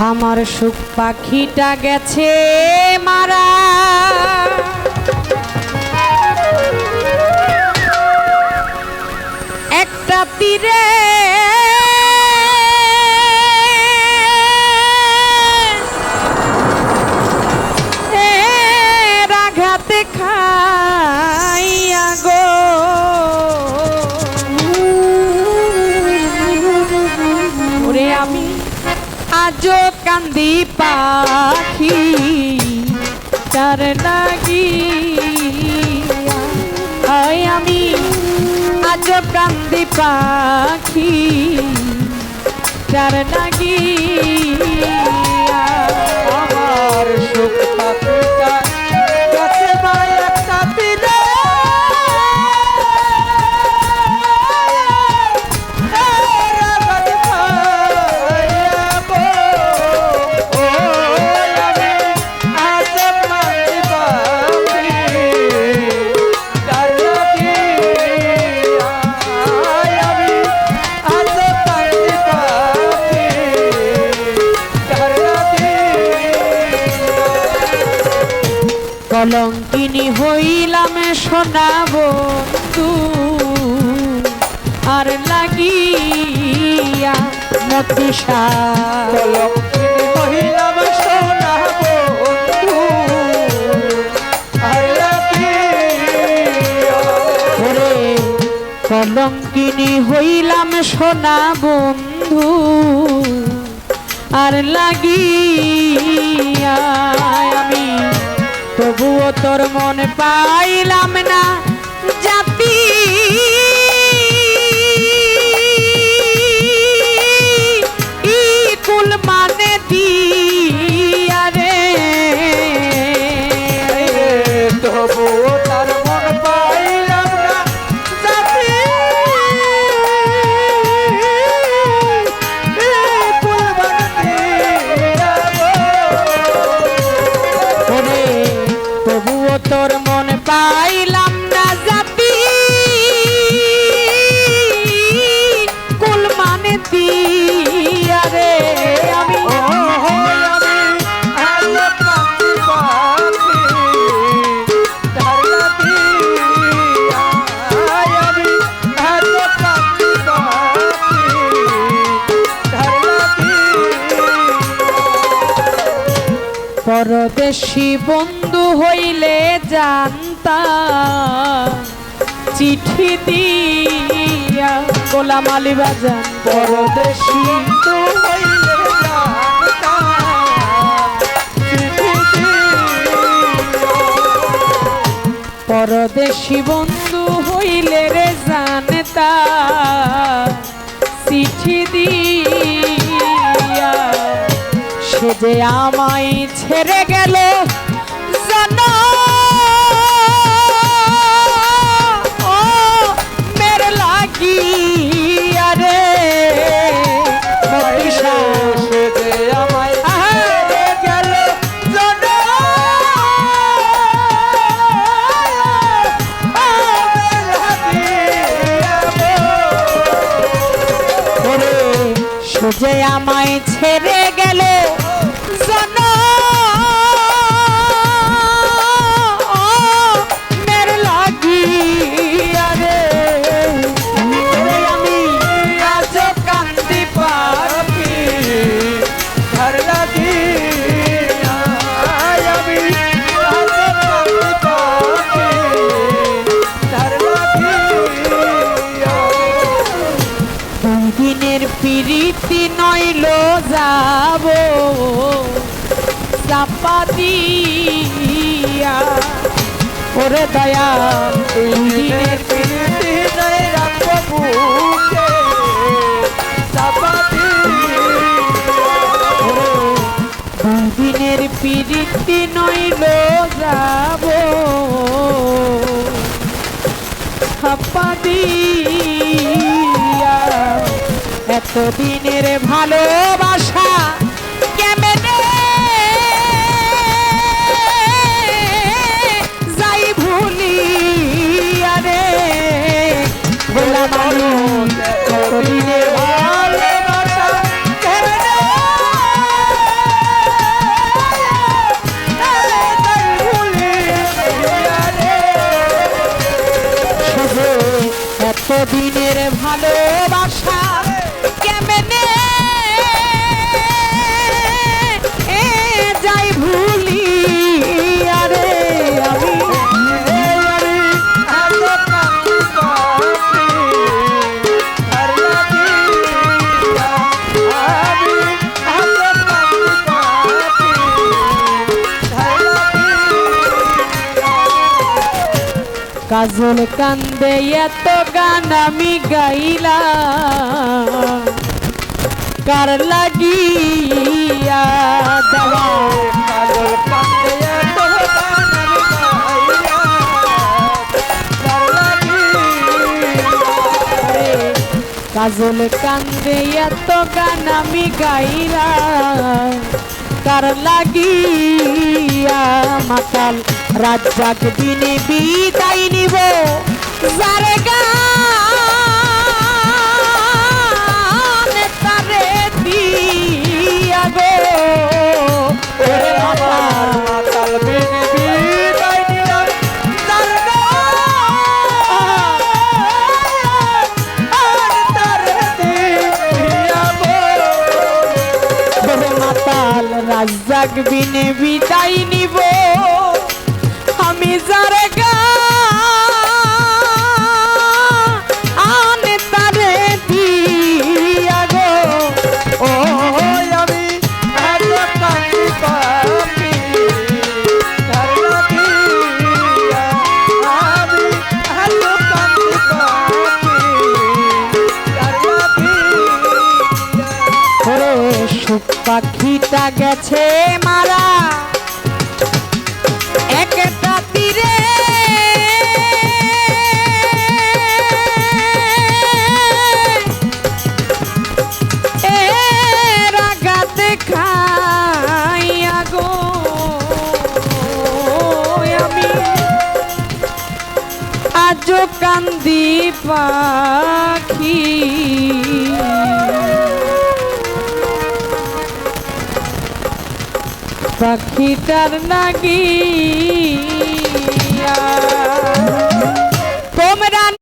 আমার সুখ পাখিটা গেছে মারা, একটা তীরে আঘাতে খাইয়া গো। ওরে আমি আজো কান্দি পাখি তার লাগিয়া, আমি আজো কান্দি পাখি তার লাগিয়া। আমার সুখ পাখিটা গেছে মারা একটা তীরে, আঘাতে খাইয়া গো। আমি আজো কান্দি পাখি তার লাগিয়া, আমি আজো কান্দি পাখি তার লাগিয়া। কলঙ্কিনী হইলাম সোনা বন্ধু আর লাগিয়া মতিসা, কলঙ্কিনী হইলাম সোনা বন্ধু আর লাগিয়া। ওরে কলঙ্কিনী হইলাম সোনা বন্ধু আর লাগিয়া, আমি তবুও তোর মন পাইলাম না জাতি, কুল মানে দিয়া রে, তবুও তার মন পাইলাম না জাতি, কুলবান দিয়া গো। ওরে তবুও তোর মন পাইলাম না জাতি, কুল মানে দিয়া রে, আমি পরদেশী বন্ধু হইলে জানতাম চিঠি দিয়া, গোলাম আলী বাজান পরদেশী বন্ধু হইলে জানতাম চিঠি দিয়া। পরদেশী বন্ধু হইলে রে জানতাম চিঠি দিয়া, সে যে আমায় ছেড়ে গেল জানো ও মের লাগিয়া রে, মতিসা সে যে আমায় ছেড়ে গেল জানো, আমার লাগিয়া গো। ওরে সে যে আমায় ছেড়ে গেল জানো মের লাগিয়া রে, আমি আজো কান্দি পাখি তার লাগিয়া, আমি আজো কান্দি পাখি তার লাগিয়া। দুই দিনের প্রীতি নইল যাব চাপা দিয়া, ওরে দয়া দুই দিনের প্রীতি নাই রাখবো বুকে চাপা দিয়া। দুই দিনের প্রীতি নইল যাব ছাপা দিয়া, এতদিনের ভালোবাসা কেমনে যাই ভুলিয়া রে, গোলাম আলী কতদিনের ভালোবাসা কেমনে কাজল কান্দে এত গান আমি গাইলাম কার লাগিয়া দেওয়া কাজল কান্দে এত গান আমি গাইলাম কার লাগিয়া কাজল কান্দে এত গান আমি গাইলাম কার লাগিয়া মাতাল রাজ্জাক দিনে বিদায় নিব যারে গান তারে দিয়া গো ওরে মাতাল মাতাল বিনে বিদায় নিলাম তার আর তার দিয়াবো ওরে মাতাল রাজ্জাক বিনে বিদায় নিব আমি যারে গান তারে দিয়া গো ও আমি এত কান্দি পাখি তার লাগিয়া আমি এত কান্দি পাখি তার লাগিয়া ওরে সুখ পাখিটা গেছে মারা একটা তীরে রাগাতে খাইয়া গো আমি আজও কান্দি পাখি পাখিটার লাগিয়া